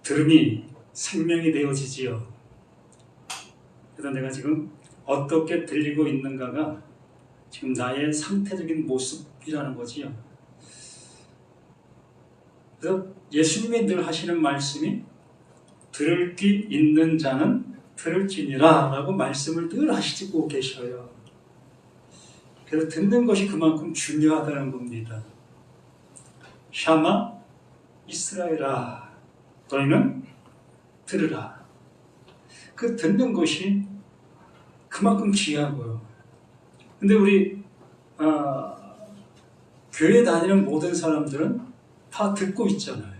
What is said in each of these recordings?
들음이 생명이 되어지지요. 그래서 내가 지금 어떻게 들리고 있는가가 지금 나의 상태적인 모습이라는 거지요. 그래서 예수님이 늘 하시는 말씀이 들을 귀 있는 자는 들을지니라 라고 말씀을 늘 하시고 계셔요. 그래서 듣는 것이 그만큼 중요하다는 겁니다. 샤마 이스라엘아 너희는 들으라. 그 듣는 것이 그만큼 귀하고요. 근데 우리 교회 다니는 모든 사람들은 다 듣고 있잖아요.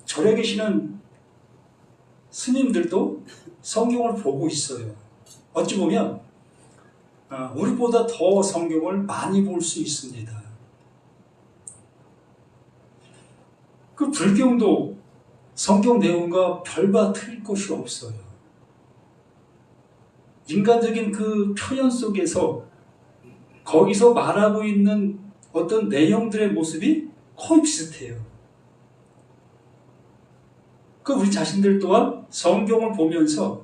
절에 계시는 스님들도 성경을 보고 있어요. 어찌 보면 우리보다 더 성경을 많이 볼 수 있습니다. 그 불경도 성경 내용과 별바 틀릴 것이 없어요. 인간적인 그 표현 속에서 거기서 말하고 있는 어떤 내용들의 모습이 거의 비슷해요. 그 우리 자신들 또한 성경을 보면서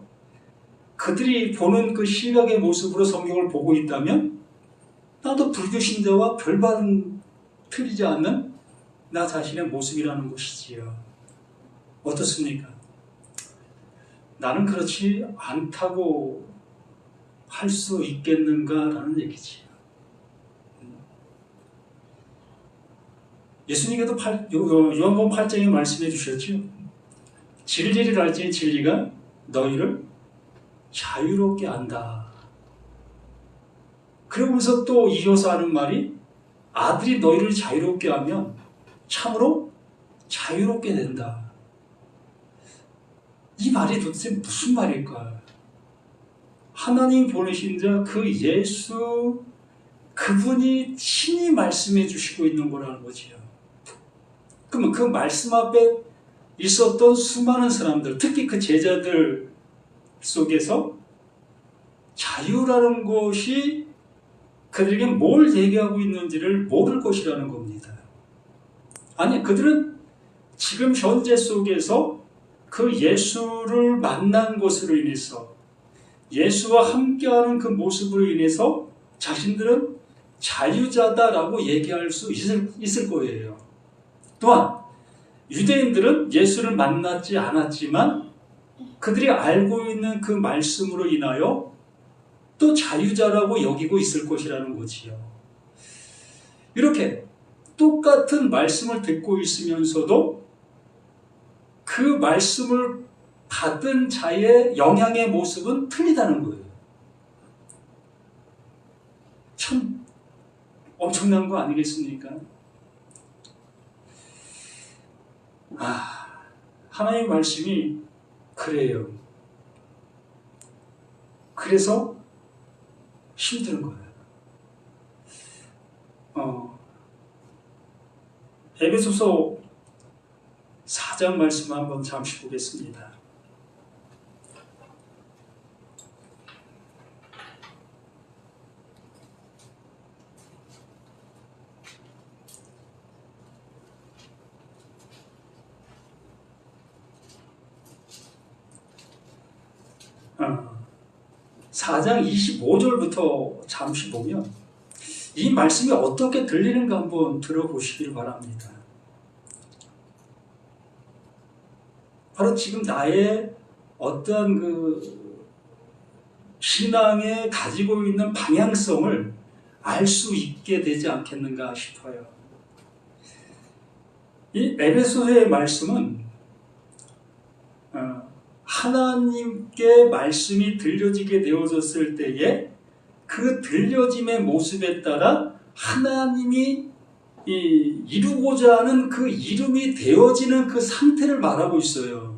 그들이 보는 그 시각의 모습으로 성경을 보고 있다면 나도 불교 신자와 별반 틀리지 않는 나 자신의 모습이라는 것이지요. 어떻습니까? 나는 그렇지 않다고 할 수 있겠는가라는 얘기지요. 예수님께도 요한복음 8장에 말씀해 주셨죠. 진리를 알지 진리가 너희를 자유롭게 한다. 그러면서 또 이어서 하는 말이 아들이 너희를 자유롭게 하면 참으로 자유롭게 된다. 이 말이 도대체 무슨 말일까요? 하나님 보내신 자 그 예수 그분이 친히 말씀해 주시고 있는 거라는 거지요. 그러면 그 말씀 앞에 있었던 수많은 사람들, 특히 그 제자들 속에서 자유라는 것이 그들에게 뭘 얘기하고 있는지를 모를 것이라는 겁니다. 아니, 그들은 지금 현재 속에서 그 예수를 만난 것으로 인해서 예수와 함께하는 그 모습으로 인해서 자신들은 자유자다라고 얘기할 수 있을 거예요. 또한 유대인들은 예수를 만나지 않았지만 그들이 알고 있는 그 말씀으로 인하여 또 자유자라고 여기고 있을 것이라는 거지요. 이렇게 똑같은 말씀을 듣고 있으면서도 그 말씀을 받은 자의 영향의 모습은 틀리다는 거예요. 참 엄청난 거 아니겠습니까? 하나님의 말씀이 그래요. 그래서 힘든 거예요. 에베소서 4장 말씀 한번 잠시 보겠습니다. 어, 4장 25절부터 잠시 보면 이 말씀이 어떻게 들리는가 한번 들어보시길 바랍니다. 바로 지금 나의 어떠한 그 신앙에 가지고 있는 방향성을 알 수 있게 되지 않겠는가 싶어요. 이 에베소서의 말씀은 하나님께 말씀이 들려지게 되어졌을 때에 그 들려짐의 모습에 따라 하나님이 이루고자 하는 그 이름이 되어지는 그 상태를 말하고 있어요.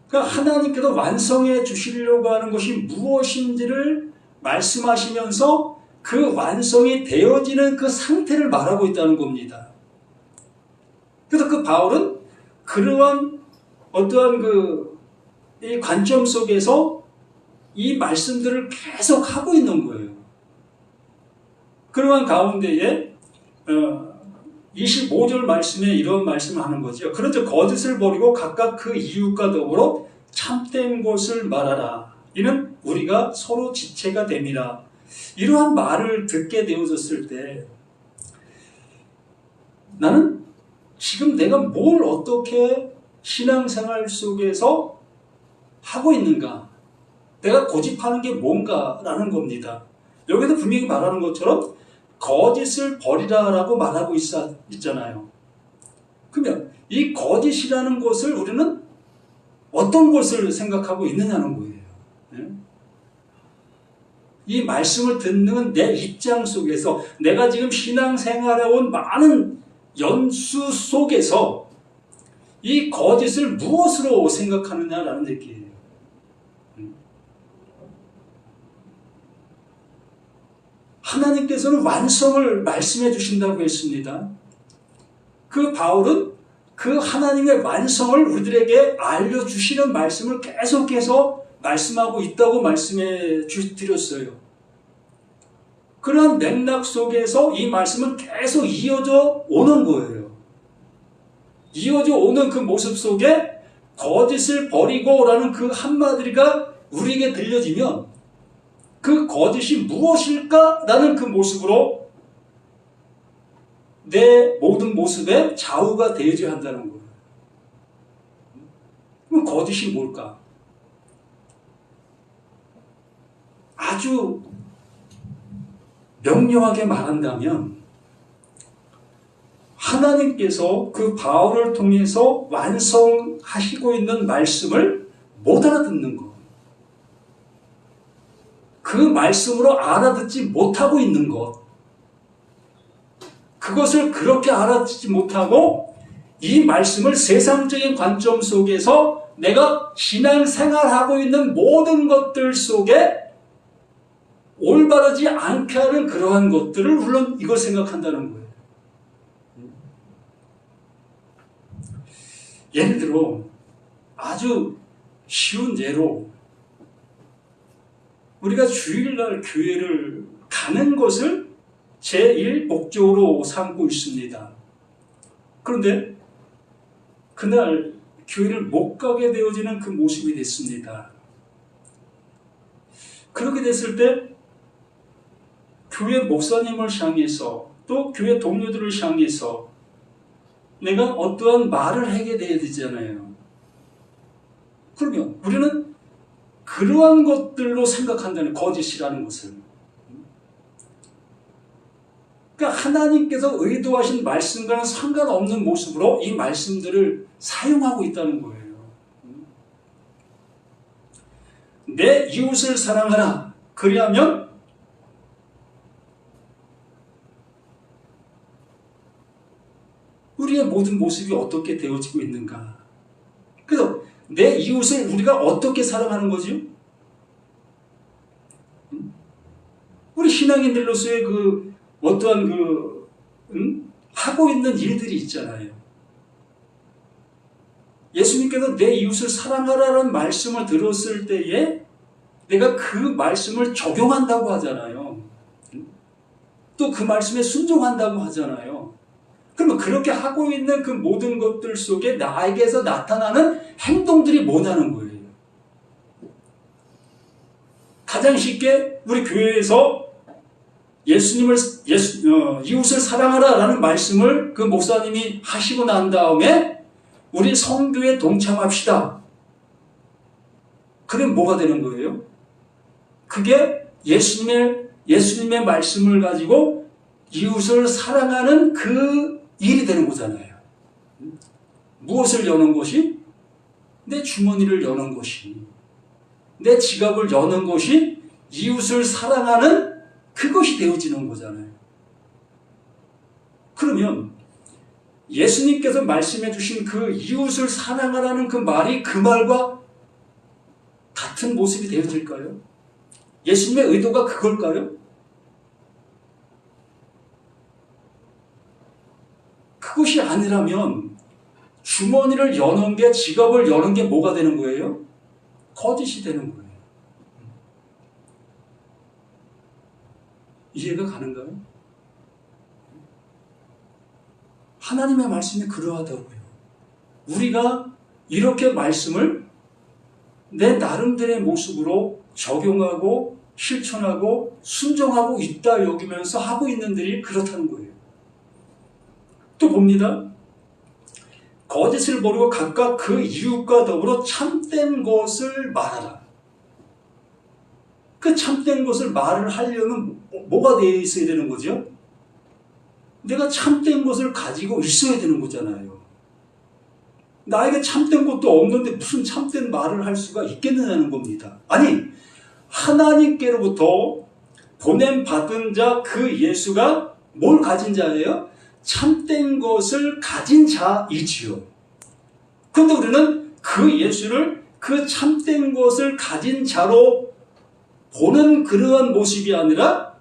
그러니까 하나님께서 완성해 주시려고 하는 것이 무엇인지를 말씀하시면서 그 완성이 되어지는 그 상태를 말하고 있다는 겁니다. 그래서 그 바울은 그러한 어떠한 이 관점 속에서 이 말씀들을 계속 하고 있는 거예요. 그러한 가운데에 25절 말씀에 이런 말씀을 하는 거죠. 그런즉 거짓을 버리고 각각 그 이웃과 더불어 참된 것을 말하라. 이는 우리가 서로 지체가 됨이라. 이러한 말을 듣게 되어졌을 때 나는 지금 내가 뭘 어떻게 신앙생활 속에서 하고 있는가? 내가 고집하는 게 뭔가라는 겁니다. 여기도 분명히 말하는 것처럼 거짓을 버리라라고 말하고 있잖아요. 그러면 이 거짓이라는 것을 우리는 어떤 것을 생각하고 있느냐는 거예요. 이 말씀을 듣는 내 입장 속에서 내가 지금 신앙생활해 온 많은 연수 속에서 이 거짓을 무엇으로 생각하느냐라는 얘기예요. 하나님께서는 완성을 말씀해 주신다고 했습니다. 그 바울은 그 하나님의 완성을 우리들에게 알려주시는 말씀을 계속해서 말씀하고 있다고 말씀해 드렸어요. 그러한 맥락 속에서 이 말씀은 계속 이어져 오는 거예요. 이어져 오는 그 모습 속에 거짓을 버리고라는 그 한마디가 우리에게 들려지면 그 거짓이 무엇일까라는 그 모습으로 내 모든 모습에 좌우가 되어져야 한다는 거예요. 그럼 거짓이 뭘까? 아주 명료하게 말한다면 하나님께서 그 바울을 통해서 완성하시고 있는 말씀을 못 알아듣는 것. 그 말씀으로 알아듣지 못하고 있는 것. 그것을 그렇게 알아듣지 못하고 이 말씀을 세상적인 관점 속에서 내가 신앙생활하고 있는 모든 것들 속에 올바르지 않게 하는 그러한 것들을 물론 이걸 생각한다는 거예요. 예를 들어 아주 쉬운 예로 우리가 주일날 교회를 가는 것을 제1 목적으로 삼고 있습니다. 그런데 그날 교회를 못 가게 되어지는 그 모습이 됐습니다. 그렇게 됐을 때 교회 목사님을 향해서 또 교회 동료들을 향해서 내가 어떠한 말을 하게 돼야 되잖아요. 그러면 우리는 그러한 것들로 생각한다는 거짓이라는 것을. 그러니까 하나님께서 의도하신 말씀과는 상관없는 모습으로 이 말씀들을 사용하고 있다는 거예요. 내 이웃을 사랑하라. 그리하면 우리의 모든 모습이 어떻게 되어지고 있는가. 그래서 내 이웃을 우리가 어떻게 사랑하는 거죠? 우리 신앙인들로서의 그 어떠한 하고 있는 일들이 있잖아요. 예수님께서 내 이웃을 사랑하라는 말씀을 들었을 때에 내가 그 말씀을 적용한다고 하잖아요. 또 그 말씀에 순종한다고 하잖아요. 그러면 그렇게 하고 있는 그 모든 것들 속에 나에게서 나타나는 행동들이 뭐냐는 거예요. 가장 쉽게 우리 교회에서 이웃을 사랑하라 라는 말씀을 그 목사님이 하시고 난 다음에 우리 성교에 동참합시다. 그럼 뭐가 되는 거예요? 그게 예수님의 말씀을 가지고 이웃을 사랑하는 그 일이 되는 거잖아요. 무엇을 여는 것이? 내 주머니를 여는 것이, 내 지갑을 여는 것이 이웃을 사랑하는 그것이 되어지는 거잖아요. 그러면 예수님께서 말씀해 주신 그 이웃을 사랑하라는 그 말이 그 말과 같은 모습이 되어질까요? 예수님의 의도가 그걸까요? 그것이 아니라면 주머니를 여는 게, 지갑을 여는 게 뭐가 되는 거예요? 거짓이 되는 거예요. 이해가 가는가요? 하나님의 말씀이 그러하다고요. 우리가 이렇게 말씀을 내 나름대로의 모습으로 적용하고 실천하고 순종하고 있다 여기면서 하고 있는 들이 그렇다는 거예요. 또 봅니다. 거짓을 버리고 각각 그 이웃과 더불어 참된 것을 말하라. 그 참된 것을 말을 하려면 뭐가 되어 있어야 되는 거죠? 내가 참된 것을 가지고 있어야 되는 거잖아요. 나에게 참된 것도 없는데 무슨 참된 말을 할 수가 있겠느냐는 겁니다. 아니, 하나님께로부터 보냄받은 자 그 예수가 뭘 가진 자예요? 참된 것을 가진 자이지요. 그런데 우리는 그 예수를 그 참된 것을 가진 자로 보는 그러한 모습이 아니라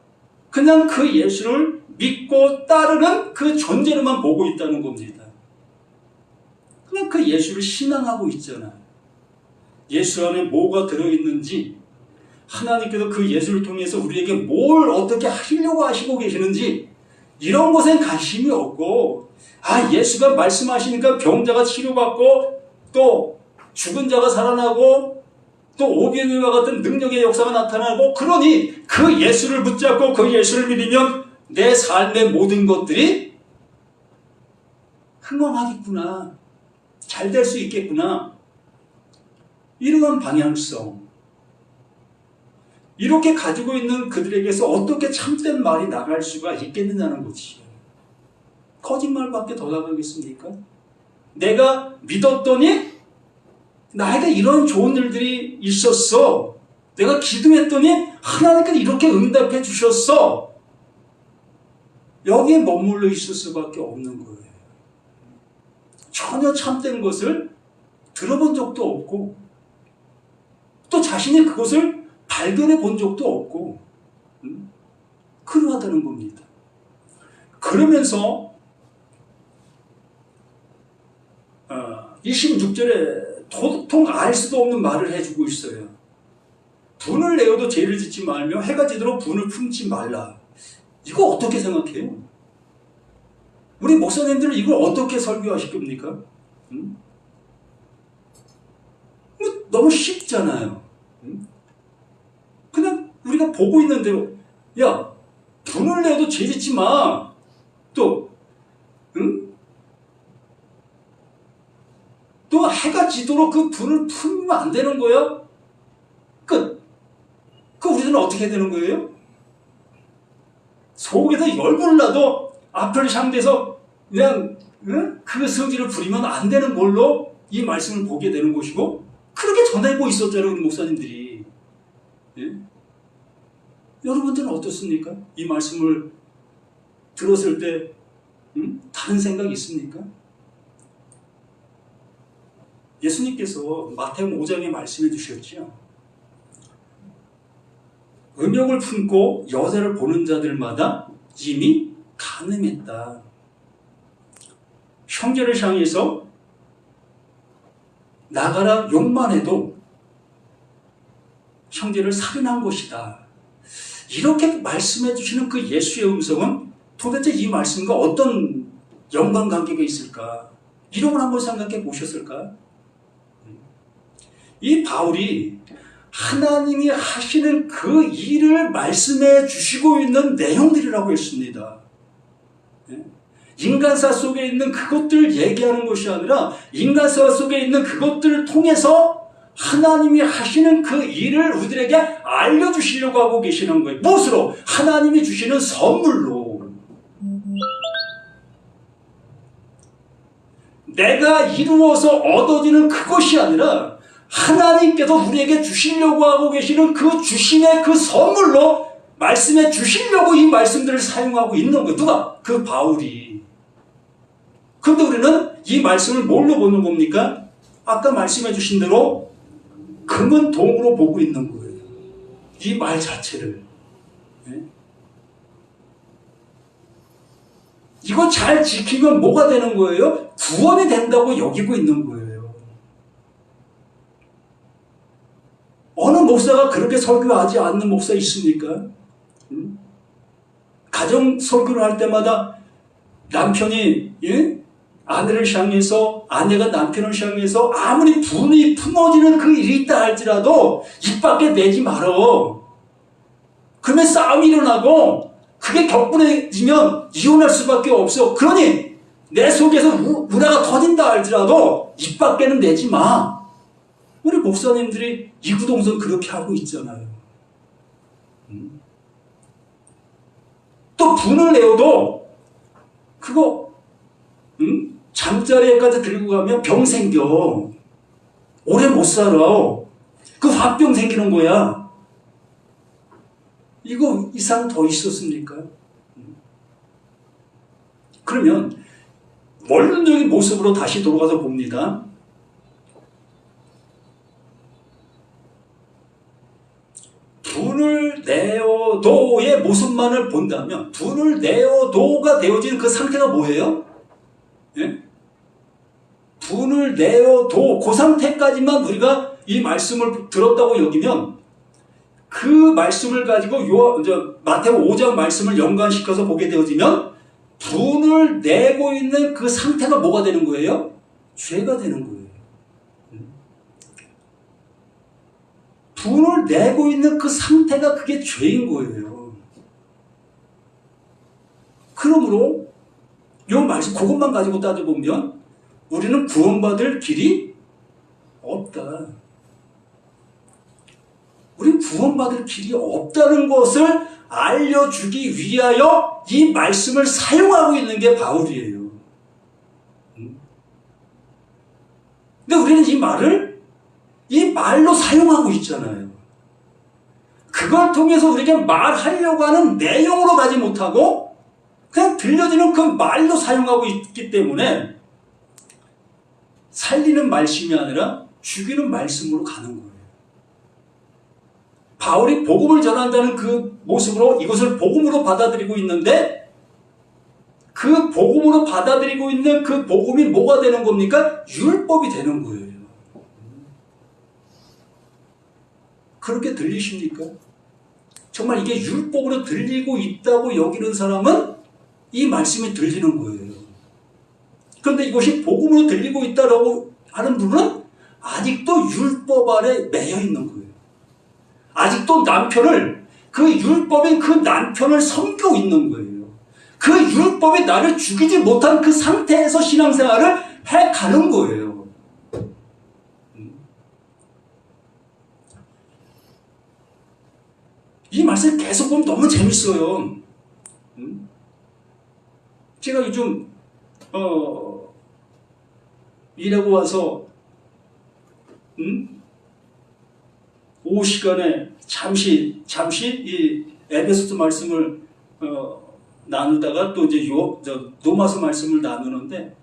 그냥 그 예수를 믿고 따르는 그 존재로만 보고 있다는 겁니다. 그냥 그 예수를 신앙하고 있잖아요. 예수 안에 뭐가 들어있는지, 하나님께서 그 예수를 통해서 우리에게 뭘 어떻게 하려고 하시고 계시는지 이런 것엔 관심이 없고, 예수가 말씀하시니까 병자가 치료받고 또 죽은 자가 살아나고 또 오병이와 같은 능력의 역사가 나타나고, 그러니 그 예수를 붙잡고 그 예수를 믿으면 내 삶의 모든 것들이 흥왕하겠구나, 잘 될 수 있겠구나, 이러한 방향성, 이렇게 가지고 있는 그들에게서 어떻게 참된 말이 나갈 수가 있겠느냐는 거지. 거짓말밖에 더 나가겠습니까? 내가 믿었더니 나에게 이런 좋은 일들이 있었어. 내가 기도했더니 하나님께서 이렇게 응답해 주셨어. 여기에 머물러 있을 수밖에 없는 거예요. 전혀 참된 것을 들어본 적도 없고 또 자신이 그것을 발견해 본 적도 없고 그러하다는 겁니다. 그러면서 26절에 도통 알 수도 없는 말을 해주고 있어요. 분을 내어도 죄를 짓지 말며 해가 지도록 분을 품지 말라. 이거 어떻게 생각해요? 우리 목사님들은 이걸 어떻게 설교하실 겁니까? 너무 쉽잖아요. 그냥 우리가 보고 있는 대로, 야, 분을 내어도 죄 짓지 마. 또 해가 지도록 그 분을 품으면 안 되는 거야? 끝. 그 우리들은 어떻게 되는 거예요? 속에서 열불을 나도 앞을 향해서 그냥 그 성질을 부리면 안 되는 걸로 이 말씀을 보게 되는 것이고, 그렇게 전하고 있었잖아요, 우리 목사님들이. 예? 여러분들은 어떻습니까? 이 말씀을 들었을 때 다른 생각 있습니까? 예수님께서 마태복음 5장에 말씀해 주셨죠. 음욕을 품고 여자를 보는 자들마다 이미 간음했다. 형제를 향해서 나가라 욕만 해도 형제를 살인한 것이다. 이렇게 말씀해 주시는 그 예수의 음성은 도대체 이 말씀과 어떤 연관관계가 있을까? 이런 걸 한번 생각해 보셨을까? 이 바울이 하나님이 하시는 그 일을 말씀해 주시고 있는 내용들이라고 했습니다. 인간사 속에 있는 그것들을 얘기하는 것이 아니라 인간사 속에 있는 그것들을 통해서 하나님이 하시는 그 일을 우리들에게 알려주시려고 하고 계시는 거예요. 무엇으로? 하나님이 주시는 선물로. 내가 이루어서 얻어지는 그것이 아니라 하나님께서 우리에게 주시려고 하고 계시는 그 주심의 그 선물로 말씀해 주시려고 이 말씀들을 사용하고 있는 거예요. 누가? 그 바울이. 그런데 우리는 이 말씀을 뭘로 보는 겁니까? 아까 말씀해 주신 대로 금은 동으로 보고 있는 거예요. 이 말 자체를. 네? 이거 잘 지키면 뭐가 되는 거예요? 구원이 된다고 여기고 있는 거예요. 어느 목사가 그렇게 설교하지 않는 목사 있습니까? 가정 설교를 할 때마다 남편이 아내를 향해서, 아내가 남편을 향해서 아무리 분이 품어지는 그 일이 있다 할지라도 입 밖에 내지 말어. 그러면 싸움이 일어나고 그게 격분해지면 이혼할 수밖에 없어. 그러니 내 속에서 우라가 터진다 할지라도 입 밖에는 내지 마. 우리 목사님들이 이구동성 그렇게 하고 있잖아요. 또 분을 내어도 그거 잠자리에까지 들고 가면 병 생겨. 오래 못 살아. 그 화병 생기는 거야. 이거 이상 더 있었습니까? 그러면 원론적인 모습으로 다시 돌아가서 봅니다. 분을 내어도의 모습만을 본다면 분을 내어도가 되어진 그 상태가 뭐예요? 예? 분을 내어도 그 상태까지만 우리가 이 말씀을 들었다고 여기면 그 말씀을 가지고 마태오 5장 말씀을 연관시켜서 보게 되어지면 분을 내고 있는 그 상태가 뭐가 되는 거예요? 죄가 되는 거예요. 분을 내고 있는 그 상태가 그게 죄인 거예요. 그러므로 이 말씀 그것만 가지고 따져보면 우리는 구원받을 길이 없다. 우리는 구원받을 길이 없다는 것을 알려주기 위하여 이 말씀을 사용하고 있는 게 바울이에요. 근데 우리는 이 말로 사용하고 있잖아요. 그걸 통해서 우리에게 말하려고 하는 내용으로 가지 못하고 그냥 들려지는 그 말로 사용하고 있기 때문에 살리는 말씀이 아니라 죽이는 말씀으로 가는 거예요. 바울이 복음을 전한다는 그 모습으로 이것을 복음으로 받아들이고 있는데 그 복음으로 받아들이고 있는 그 복음이 뭐가 되는 겁니까? 율법이 되는 거예요. 그렇게 들리십니까? 정말 이게 율법으로 들리고 있다고 여기는 사람은 이 말씀이 들리는 거예요. 그런데 이것이 복음으로 들리고 있다고 하는 분은 아직도 율법 아래 매여 있는 거예요. 아직도 그 율법인 그 남편을 섬기고 있는 거예요. 그 율법이 나를 죽이지 못한 그 상태에서 신앙생활을 해가는 거예요. 이 말씀 계속 보면 너무 재밌어요. 제가 요즘 일하고 와서 오후 시간에 잠시 이 에베소서 말씀을 나누다가 또 이제 로마서 말씀을 나누는데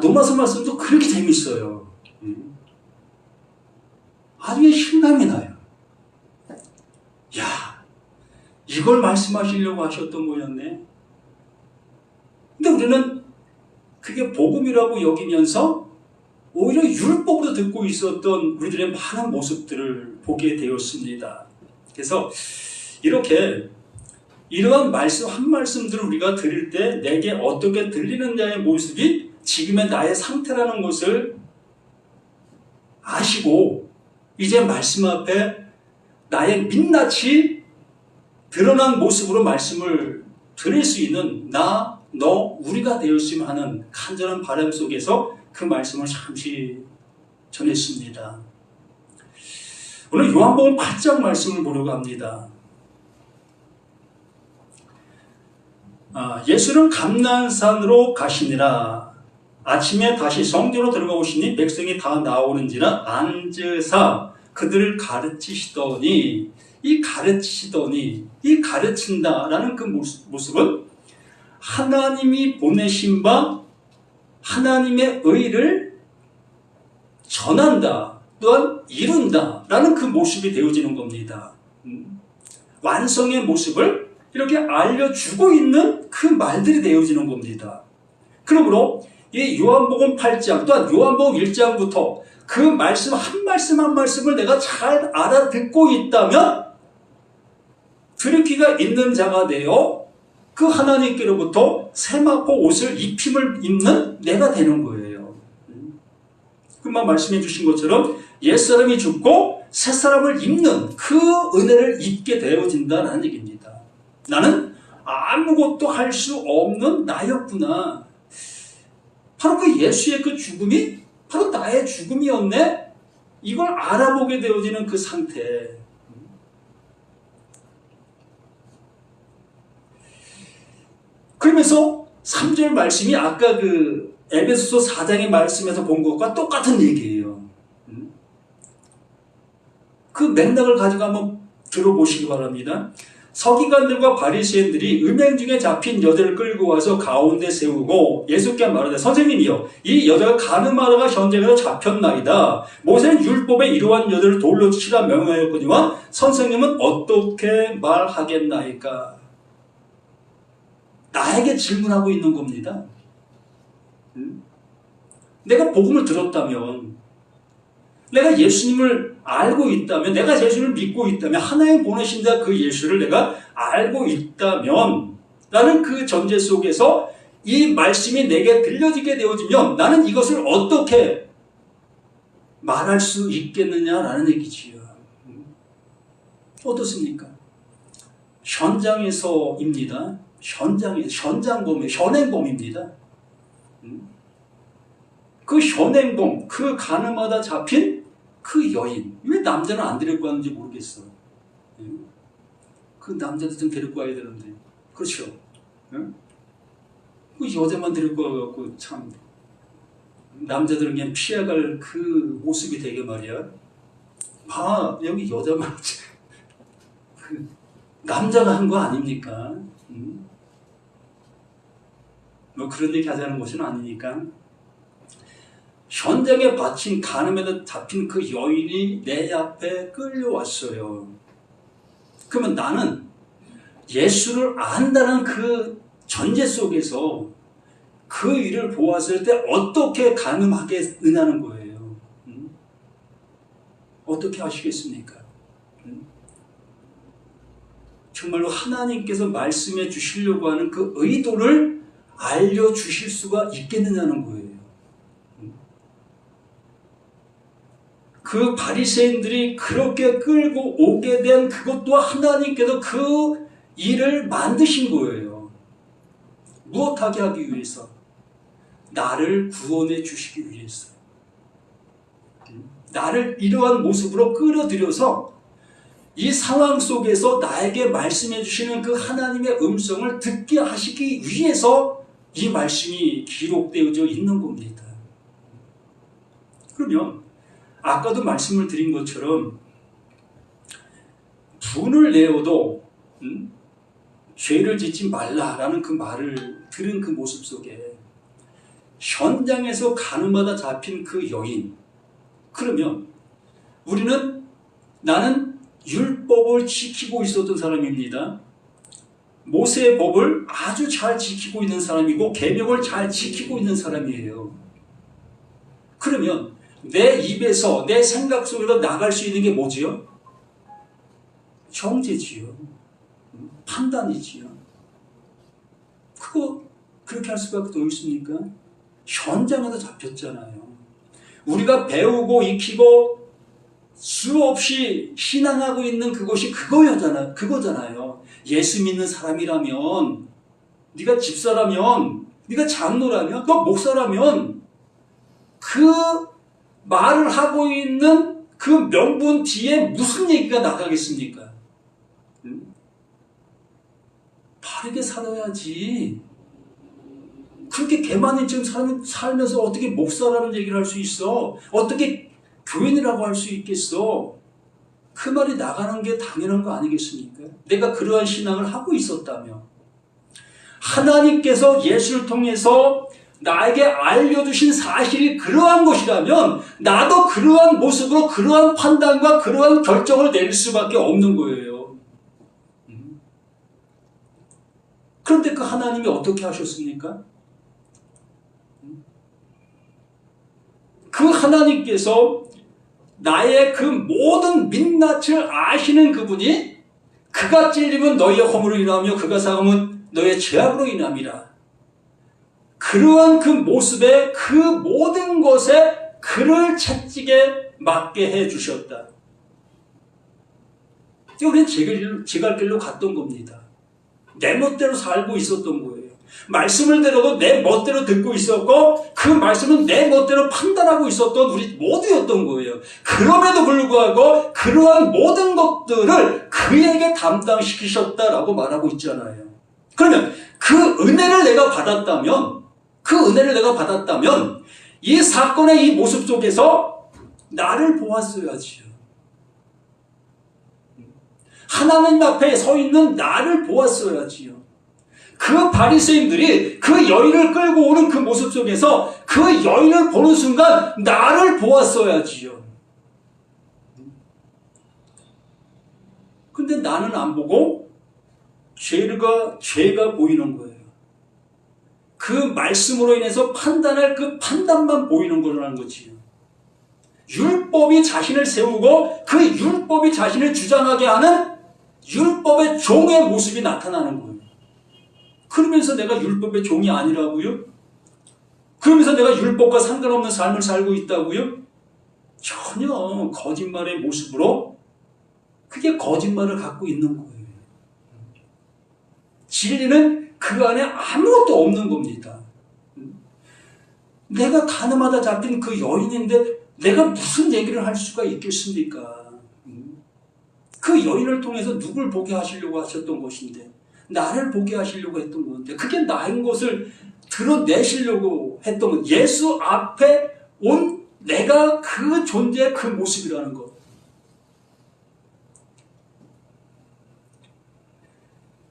로마서 말씀도 그렇게 재밌어요. 아주 실감이 나요. 야, 이걸 말씀하시려고 하셨던 거였네. 근데 우리는 그게 복음이라고 여기면서 오히려 율법으로 듣고 있었던 우리들의 많은 모습들을 보게 되었습니다. 그래서 이렇게 이러한 말씀 한 말씀들을 우리가 들을 때 내게 어떻게 들리느냐의 모습이 지금의 나의 상태라는 것을 아시고 이제 말씀 앞에 나의 민낯이 드러난 모습으로 말씀을 들을 수 있는 나, 너, 우리가 되었으면 하는 간절한 바람 속에서 그 말씀을 잠시 전했습니다. 오늘 요한복음 8장 말씀을 보려고 합니다. 예수는 감난산으로 가시니라. 아침에 다시 성전으로 들어가오시니 백성이 다 나오는지라 앉으사 그들을 가르치시더니 이 가르친다라는 그 모습은 하나님이 보내신 바 하나님의 의를 전한다 또한 이룬다라는 그 모습이 되어지는 겁니다. 완성의 모습을 이렇게 알려주고 있는 그 말들이 되어지는 겁니다. 그러므로 이 요한복음 8장 또한 요한복음 1장부터 그 말씀 한 말씀 한 말씀을 내가 잘 알아듣고 있다면 들을 귀가 있는 자가 되어 그 하나님께로부터 세마포 옷을 입힘을 입는 내가 되는 거예요. 그만 말씀해 주신 것처럼 옛사람이 죽고 새사람을 입는 그 은혜를 입게 되어진다는 얘기입니다. 나는 아무것도 할 수 없는 나였구나. 바로 그 예수의 그 죽음이 바로 나의 죽음이었네. 이걸 알아보게 되어지는 그 상태. 그러면서 3절 말씀이 아까 그 에베소서 4장의 말씀에서 본 것과 똑같은 얘기예요. 그 맥락을 가지고 한번 들어보시기 바랍니다. 서기관들과 바리새인들이 음행 중에 잡힌 여자를 끌고 와서 가운데 세우고 예수께 말하되 선생님이여 이 여자가 가늠하다가 현장에서 잡혔나이다. 모세는 율법에 이러한 여자를 돌로 치라 명하였거니와 선생님은 어떻게 말하겠나이까. 나에게 질문하고 있는 겁니다. 내가 복음을 들었다면, 내가 예수님을 알고 있다면, 내가 예수를 믿고 있다면, 하나님 보내신 자 그 예수를 내가 알고 있다면, 나는 그 전제 속에서 이 말씀이 내게 들려지게 되어지면 나는 이것을 어떻게 말할 수 있겠느냐라는 얘기지요. 어떻습니까? 현장에서입니다. 현행범입니다. 그 현행범, 그 가늠하다 잡힌 그 여인, 왜 남자는 안 데리고 왔는지 모르겠어. 그 남자도 좀 데리고 와야 되는데, 그렇죠? 그 여자만 데리고 와갖고 참 남자들은 그냥 피해갈 그 모습이 되게 말이야. 봐, 여기 여자만 그 남자가 한 거 아닙니까? 뭐 그런 얘기 하자는 것은 아니니까. 현장에 바친 가늠에다 잡힌 그 여인이 내 앞에 끌려왔어요. 그러면 나는 예수를 안다는 그 전제 속에서 그 일을 보았을 때 어떻게 가늠하겠느냐는 거예요. 어떻게 하시겠습니까? 정말로 하나님께서 말씀해 주시려고 하는 그 의도를 알려주실 수가 있겠느냐는 거예요. 그 바리새인들이 그렇게 끌고 오게 된 그것도 하나님께서 그 일을 만드신 거예요. 무엇하게 하기 위해서? 나를 구원해 주시기 위해서. 나를 이러한 모습으로 끌어들여서 이 상황 속에서 나에게 말씀해 주시는 그 하나님의 음성을 듣게 하시기 위해서 이 말씀이 기록되어져 있는 겁니다. 그러면 아까도 말씀을 드린 것처럼 분을 내어도 죄를 짓지 말라라는 그 말을 들은 그 모습 속에 현장에서 가늠하다 잡힌 그 여인, 그러면 나는 율법을 지키고 있었던 사람입니다. 모세의 법을 아주 잘 지키고 있는 사람이고 계명을 잘 지키고 있는 사람이에요. 그러면 내 입에서 내 생각 속에서 나갈 수 있는 게 뭐지요? 정죄지요. 판단이지요. 그거 그렇게 할 수밖에 더 있습니까? 현장에서 잡혔잖아요. 우리가 배우고 익히고 수없이 신앙하고 있는 그것이 그거잖아요. 예수 믿는 사람이라면, 네가 집사라면, 네가 장로라면, 너 목사라면 그 말을 하고 있는 그 명분 뒤에 무슨 얘기가 나가겠습니까? 바르게 살아야지. 그렇게 개만인처럼 살면서 어떻게 목사라는 얘기를 할 수 있어? 어떻게 교인이라고 할 수 있겠어? 그 말이 나가는 게 당연한 거 아니겠습니까? 내가 그러한 신앙을 하고 있었다며, 하나님께서 예수를 통해서 나에게 알려주신 사실이 그러한 것이라면 나도 그러한 모습으로 그러한 판단과 그러한 결정을 내릴 수밖에 없는 거예요. 그런데 그 하나님이 어떻게 하셨습니까? 그 하나님께서 나의 그 모든 민낯을 아시는 그분이 그가 찔리면 너희의 허물을 인하며 그가 상하면 너의 죄악으로 인함이라. 그러한 그 모습에 그 모든 것에 그를 채찍에 맞게 해주셨다. 우리는 제 갈 길로 갔던 겁니다. 내 멋대로 살고 있었던 거예요. 말씀을 들어도 내 멋대로 듣고 있었고 그 말씀은 내 멋대로 판단하고 있었던 우리 모두였던 거예요. 그럼에도 불구하고 그러한 모든 것들을 그에게 담당시키셨다라고 말하고 있잖아요. 그러면 그 은혜를 내가 받았다면 이 사건의 이 모습 속에서 나를 보았어야지요. 하나님 앞에 서 있는 나를 보았어야지요. 그 바리새인들이 그 여인을 끌고 오는 그 모습 속에서 그 여인을 보는 순간 나를 보았어야지요. 근데 나는 안 보고 죄가 보이는 거예요. 그 말씀으로 인해서 판단할 그 판단만 보이는 거라는 거지요. 율법이 자신을 세우고 그 율법이 자신을 주장하게 하는 율법의 종의 모습이 나타나는 거예요. 그러면서 내가 율법의 종이 아니라고요? 그러면서 내가 율법과 상관없는 삶을 살고 있다고요? 전혀 거짓말의 모습으로 그게 거짓말을 갖고 있는 거예요. 진리는 그 안에 아무것도 없는 겁니다. 내가 가늠하다 잡힌 그 여인인데 내가 무슨 얘기를 할 수가 있겠습니까? 그 여인을 통해서 누굴 보게 하시려고 하셨던 것인데 나를 보게 하시려고 했던 건데 그게 나인 것을 드러내시려고 했던 것. 예수 앞에 온 내가 그 존재의 그 모습이라는 것.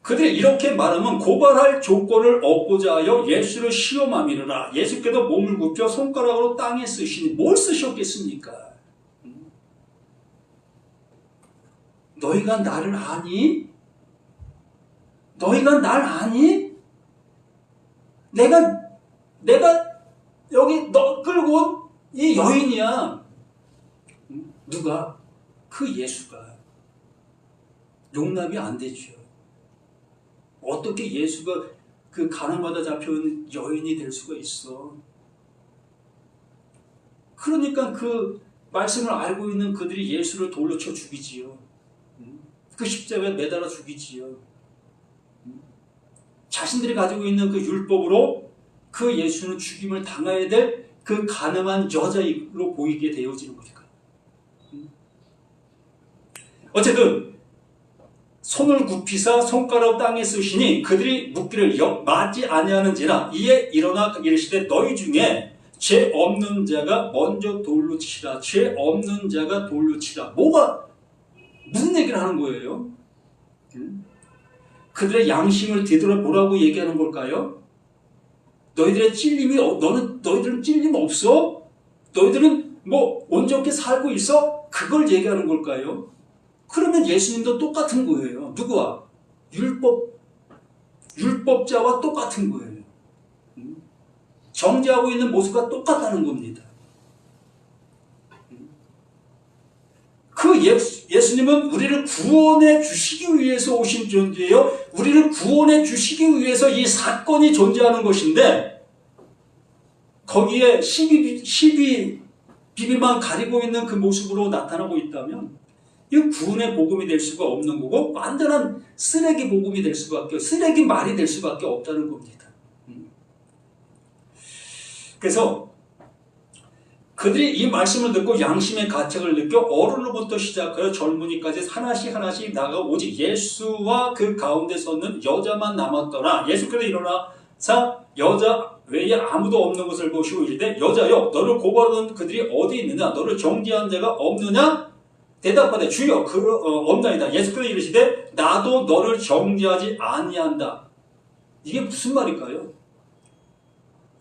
그들이 이렇게 말하면 고발할 조건을 얻고자 하여 예수를 시험함이라. 예수께서 몸을 굽혀 손가락으로 땅에 쓰시니 뭘 쓰셨겠습니까? 너희가 나를 아니? 너희가 날 아니? 내가 여기 너 끌고 온 이 여인이야. 누가? 그 예수가. 용납이 안 되죠. 어떻게 예수가 그 가늠하다 잡혀온 여인이 될 수가 있어? 그러니까 그 말씀을 알고 있는 그들이 예수를 돌로 쳐 죽이지요. 그 십자가에 매달아 죽이지요. 자신들이 가지고 있는 그 율법으로 그 예수는 죽임을 당해야 될 그 가늠한 여자로 보이게 되어지는 거니까. 어쨌든 손을 굽히사 손가락 땅에 쓰시니 그들이 묻기를 맞지 아니하는지라. 이에 일어나 이르시되 너희 중에 죄 없는 자가 먼저 돌로 치라. 죄 없는 자가 돌로 치라. 무슨 얘기를 하는 거예요? 그들의 양심을 되돌아보라고 얘기하는 걸까요? 너희들은 찔림 없어? 너희들은 온전히 살고 있어? 그걸 얘기하는 걸까요? 그러면 예수님도 똑같은 거예요. 누구와? 율법자와 똑같은 거예요. 정죄하고 있는 모습과 똑같다는 겁니다. 그 예수님은 우리를 구원해 주시기 위해서 오신 존재예요. 우리를 구원해 주시기 위해서 이 사건이 존재하는 것인데 거기에 비비만 가리고 있는 그 모습으로 나타나고 있다면 이 구원의 복음이 될 수가 없는 거고 완전한 쓰레기 복음이 될 수밖에, 쓰레기 말이 될 수밖에 없다는 겁니다. 그래서 그들이 이 말씀을 듣고 양심의 가책을 느껴 어른로부터 시작하여 젊은이까지 하나씩 나가 오직 예수와 그 가운데 섰는 여자만 남았더라. 예수께서 일어나사 여자 외에 아무도 없는 것을 보시고 이르되 여자여 너를 고발하던 그들이 어디 있느냐? 너를 정죄한 자가 없느냐? 대답하되 주여 없나이다. 예수께서 이르시되 나도 너를 정죄하지 아니한다. 이게 무슨 말일까요?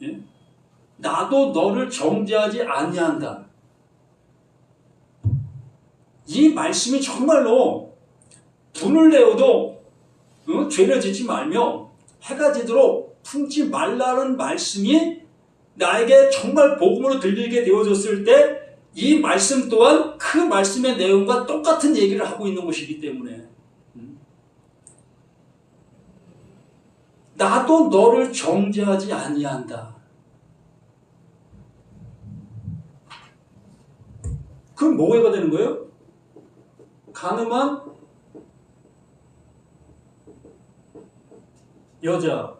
예? 나도 너를 정죄하지 아니한다. 이 말씀이 정말로 분을 내어도 죄를 짓지 말며 해가 지도록 품지 말라는 말씀이 나에게 정말 복음으로 들리게 되어졌을 때 이 말씀 또한 그 말씀의 내용과 똑같은 얘기를 하고 있는 것이기 때문에 나도 너를 정죄하지 아니한다. 그럼 뭐가 되는 거예요? 가늠한 여자,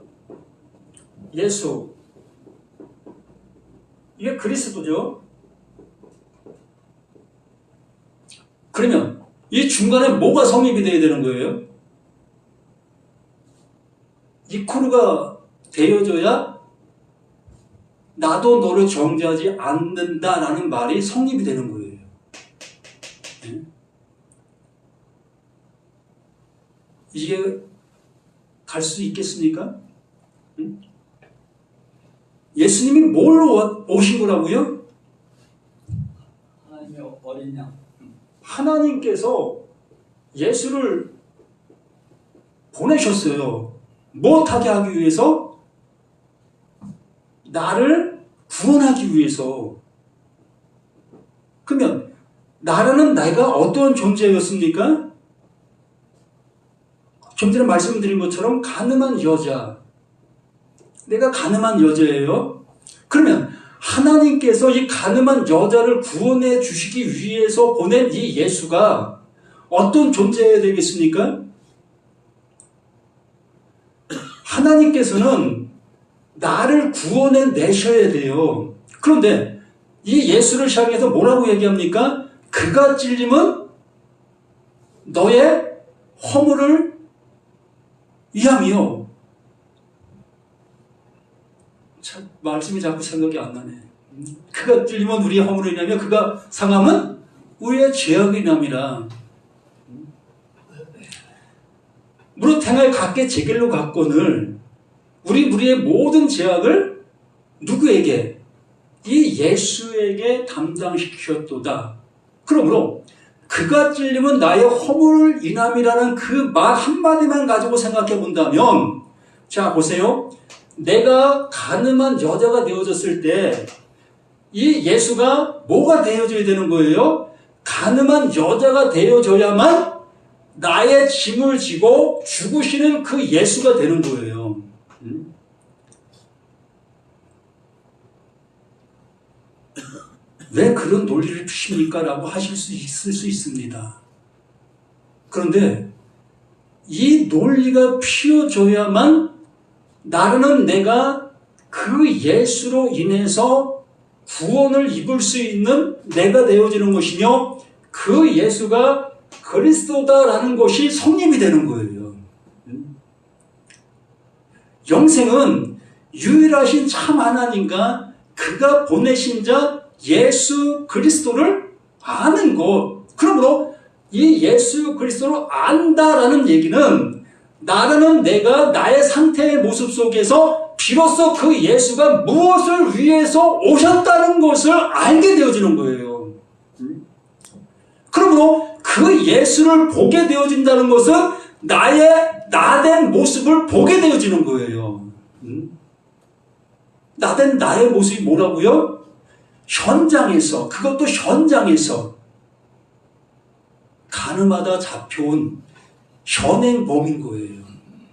예수, 이게 그리스도죠. 그러면 이 중간에 뭐가 성립이 되어야 되는 거예요? 이코르가 되어져야 나도 너를 정죄하지 않는다라는 말이 성립이 되는 거예요. 네? 이게 갈 수 있겠습니까? 응? 예수님이 뭘로 오신 거라고요? 하나님의 어린 양. 하나님께서 예수를 보내셨어요. 무엇하게 하기 위해서? 나를 구원하기 위해서. 그러면 나라는 내가 어떤 존재였습니까? 좀 전에 말씀드린 것처럼 가늠한 여자. 내가 가늠한 여자예요. 그러면 하나님께서 이 가늠한 여자를 구원해 주시기 위해서 보낸 이 예수가 어떤 존재여야 되겠습니까? 하나님께서는 나를 구원해 내셔야 돼요. 그런데 이 예수를 향해서 뭐라고 얘기합니까? 그가 찔림은 너의 허물을 위함이요. 참, 말씀이 자꾸 생각이 안 나네. 그가 찔림은 우리의 허물을 위하며 그가 상함은 우리의 죄악을 위함이라. 무릇 행할 각계 제 길로 갔거늘 우리의 모든 죄악을 누구에게? 이 예수에게 담당시키셨도다. 그러므로 그가 찔림은 나의 허물을 인함이라는 그 말 한마디만 가지고 생각해 본다면, 자 보세요. 내가 가늠한 여자가 되어졌을 때 이 예수가 뭐가 되어져야 되는 거예요? 가늠한 여자가 되어져야만 나의 짐을 지고 죽으시는 그 예수가 되는 거예요. 왜 그런 논리를 피십니까? 라고 하실 수 있을 수 있습니다. 그런데 이 논리가 피어져야만 나는 내가 그 예수로 인해서 구원을 입을 수 있는 내가 되어지는 것이며 그 예수가 그리스도다라는 것이 성립이 되는 거예요. 영생은 유일하신 참 하나님과 그가 보내신 자 예수 그리스도를 아는 것. 그러므로 이 예수 그리스도를 안다라는 얘기는 나라는 내가 나의 상태의 모습 속에서 비로소 그 예수가 무엇을 위해서 오셨다는 것을 알게 되어지는 거예요. 그러므로 그 예수를 보게 되어진다는 것은 나의 나된 모습을 보게 되어지는 거예요. 나된 나의 모습이 뭐라고요? 현장에서, 그것도 현장에서 가늠하다 잡혀온 현행범인 거예요.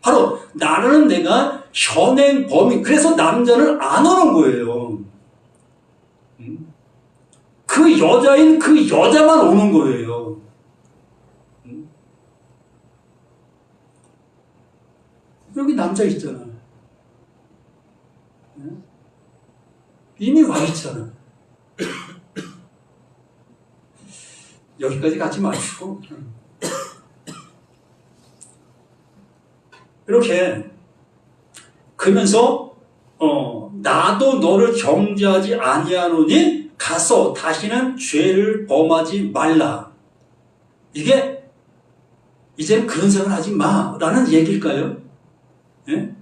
바로 나라는 내가 현행범인, 그래서 남자를 안 오는 거예요. 그 여자인 그 여자만 오는 거예요. 여기 남자 있잖아. 이미 와 있잖아. 여기까지 가지 마시고 이렇게 그러면서 나도 너를 정죄하지 아니하노니 가서 다시는 죄를 범하지 말라. 이게 이제는 그런 생각을 하지 마라는 얘기일까요? 예?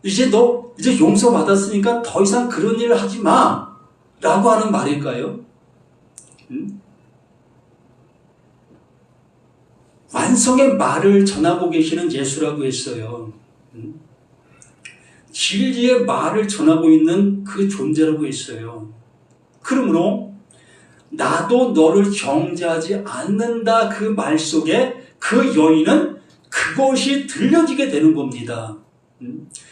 이제 너 이제 용서받았으니까 더 이상 그런 일을 하지 마라고 하는 말일까요? 완성의 말을 전하고 계시는 예수라고 했어요. 진리의 말을 전하고 있는 그 존재라고 했어요. 그러므로 나도 너를 정죄하지 않는다 그 말 속에 그 여인은 그것이 들려지게 되는 겁니다.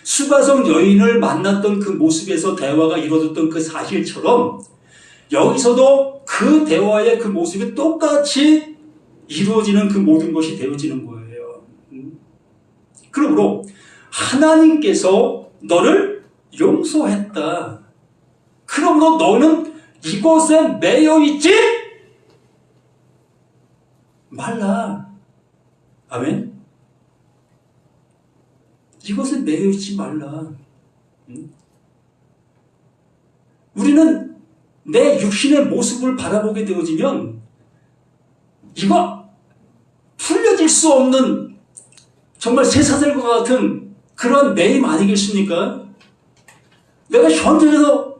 수가성 여인을 만났던 그 모습에서 대화가 이루어졌던 그 사실처럼 여기서도 그 대화의 그 모습이 똑같이 이루어지는 그 모든 것이 되어지는 거예요. 그러므로 하나님께서 너를 용서했다. 그러므로 너는 이것에 매여 있지 말라. 아멘. 이것에 매여 있지 말라. 우리는 내 육신의 모습을 바라보게 되어지면 이거 풀려질 수 없는 정말 쇠사슬과 같은 그런 매임 아니겠습니까? 내가 현장에서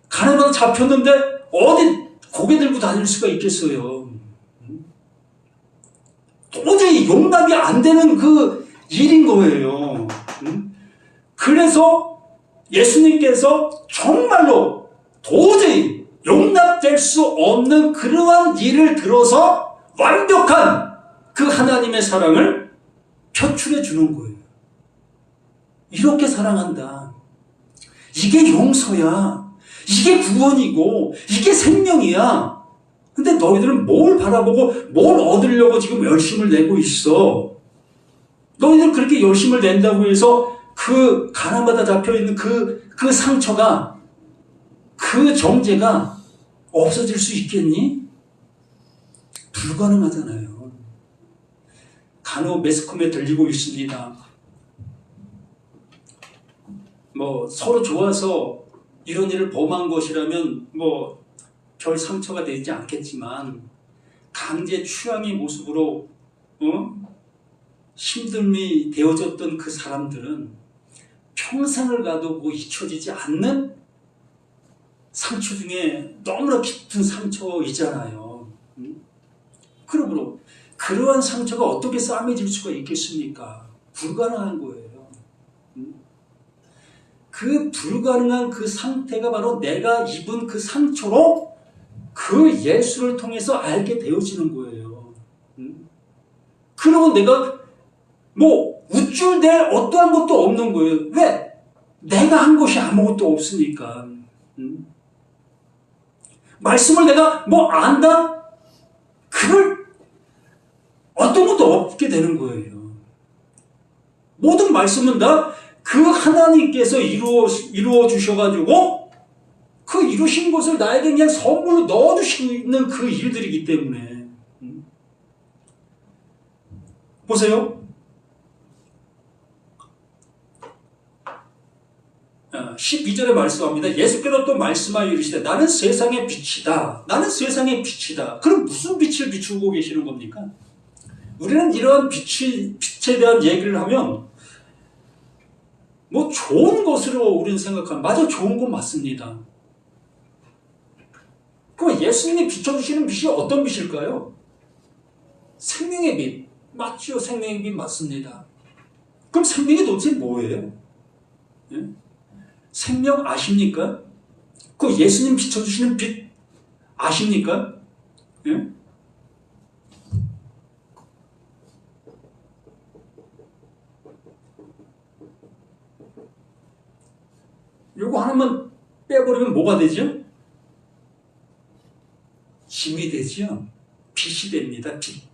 가난하다 잡혔는데 어디 고개 들고 다닐 수가 있겠어요. 도저히 용납이 안 되는 그 일인 거예요. 그래서 예수님께서 정말로 도저히 용납될 수 없는 그러한 일을 들어서 완벽한 그 하나님의 사랑을 표출해 주는 거예요. 이렇게 사랑한다. 이게 용서야. 이게 구원이고 이게 생명이야. 근데 너희들은 뭘 바라보고 뭘 얻으려고 지금 열심을 내고 있어. 너희들 그렇게 열심을 낸다고 해서 그 가난받아 잡혀있는 그 상처가 그 정죄가 없어질 수 있겠니? 불가능하잖아요. 간혹 매스컴에 들리고 있습니다. 서로 좋아서 이런 일을 범한 것이라면 별 상처가 되지 않겠지만 강제 추앙의 모습으로 힘듦이 되어졌던 그 사람들은 평생을 가도 잊혀지지 않는 상처 중에 너무나 깊은 상처이잖아요. 그러므로 그러한 상처가 어떻게 싸매질 수가 있겠습니까? 불가능한 거예요. 그 불가능한 그 상태가 바로 내가 입은 그 상처로 그 예수를 통해서 알게 되어지는 거예요. 그러면 내가 우쭐댈 어떠한 것도 없는 거예요. 왜? 내가 한 것이 아무것도 없으니까. 말씀을 내가 안다? 그럴 어떤 것도 없게 되는 거예요. 모든 말씀은 다 그 하나님께서 이루어 주셔가지고 그 이루신 것을 나에게 그냥 선물로 넣어주시는 그 일들이기 때문에. 보세요. 12절에 말씀합니다. 예수께서 또 말씀하여 이르시되 나는 세상의 빛이다. 나는 세상의 빛이다. 그럼 무슨 빛을 비추고 계시는 겁니까? 우리는 이러한 빛에 대한 얘기를 하면 좋은 것으로 우리는 생각합니다. 맞아, 좋은 건 맞습니다. 그럼 예수님이 비춰주시는 빛이 어떤 빛일까요? 생명의 빛. 맞죠? 생명의 빛 맞습니다. 그럼 생명이 도대체 뭐예요? 예? 생명 아십니까? 그 예수님 비춰주시는 빛 아십니까? 예? 요거 하나만 빼버리면 뭐가 되죠? 힘이 되죠? 빛이 됩니다. 빛.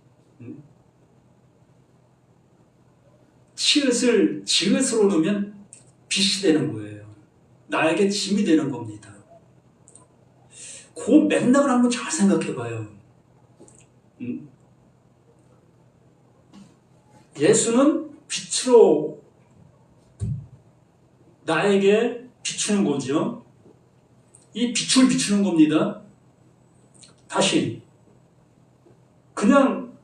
지읒으로 놓으면 빛이 되는 거예요. 나에게 짐이 되는 겁니다. 그 맥락을 한번 잘 생각해 봐요. 예수는 빛으로 나에게 비추는 거죠. 이 빛을 비추는 겁니다. 다시 그냥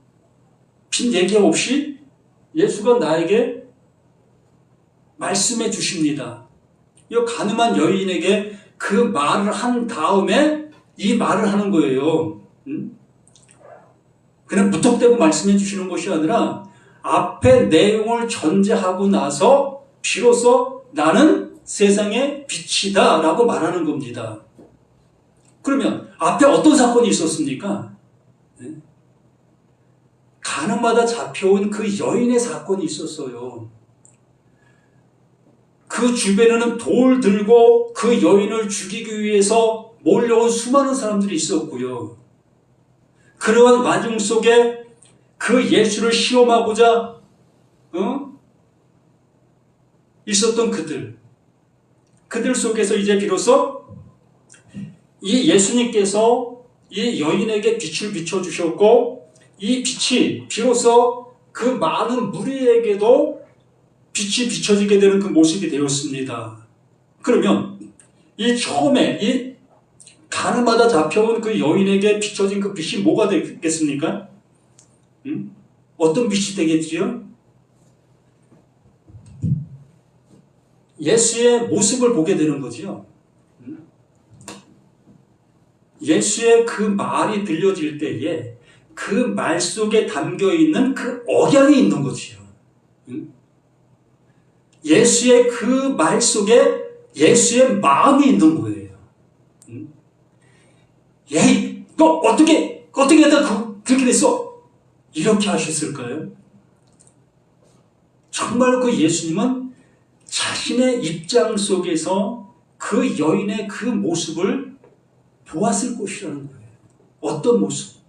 빛 얘기 없이 예수가 나에게 말씀해 주십니다. 이 가늠한 여인에게 그 말을 한 다음에 이 말을 하는 거예요. 그냥 무턱대고 말씀해 주시는 것이 아니라 앞에 내용을 전제하고 나서 비로소 나는 세상의 빛이다 라고 말하는 겁니다. 그러면 앞에 어떤 사건이 있었습니까? 가늠하다 잡혀온 그 여인의 사건이 있었어요. 그 주변에는 돌 들고 그 여인을 죽이기 위해서 몰려온 수많은 사람들이 있었고요. 그러한 와중 속에 그 예수를 시험하고자 있었던 그들 속에서 이제 비로소 이 예수님께서 이 여인에게 빛을 비춰주셨고, 이 빛이 비로소 그 많은 무리에게도 빛이 비춰지게 되는 그 모습이 되었습니다. 그러면 이 처음에 이 가늠하다 잡혀온 그 여인에게 비춰진 그 빛이 뭐가 되겠습니까? 어떤 빛이 되겠지요? 예수의 모습을 보게 되는 거지요. 예수의 그 말이 들려질 때에 그 말 속에 담겨 있는 그 억양이 있는 거지요. 예수의 그 말 속에 예수의 마음이 있는 거예요. 에이, 너 어떻게 하다 그렇게 됐어? 이렇게 하셨을까요? 정말 그 예수님은 자신의 입장 속에서 그 여인의 그 모습을 보았을 것이라는 거예요. 어떤 모습?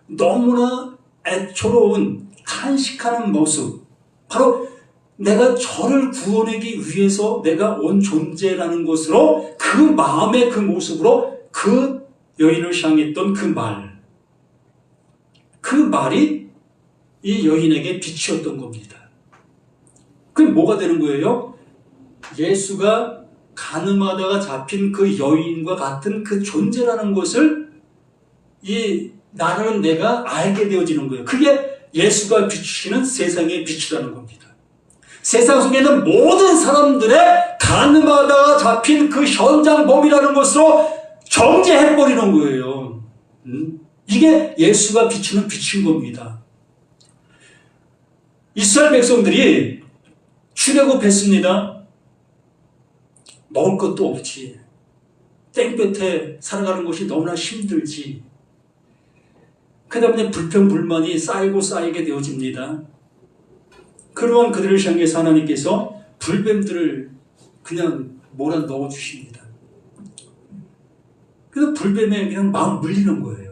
너무나 애처로운 탄식하는 모습. 바로 내가 저를 구원하기 위해서 내가 온 존재라는 것으로 그 마음의 그 모습으로 그 여인을 향했던 그 말. 그 말이 이 여인에게 빛이었던 겁니다. 그게 뭐가 되는 거예요? 예수가 가늠하다가 잡힌 그 여인과 같은 그 존재라는 것을 나는 내가 알게 되어지는 거예요. 그게 예수가 비추시는 세상의 빛이라는 겁니다. 세상 속에는 모든 사람들의 가늠하다가 잡힌 그 현장 범이라는 것으로 정죄해버리는 거예요. 이게 예수가 비추는 빛인 겁니다. 이스라엘 백성들이 출애굽했습니다. 먹을 것도 없지. 땡볕에 살아가는 것이 너무나 힘들지. 그 다음에 불평불만이 쌓이게 되어집니다. 그러한 그들을 향해서 하나님께서 불뱀들을 그냥 몰아 넣어주십니다. 그래서 불뱀에 그냥 막 물리는 거예요.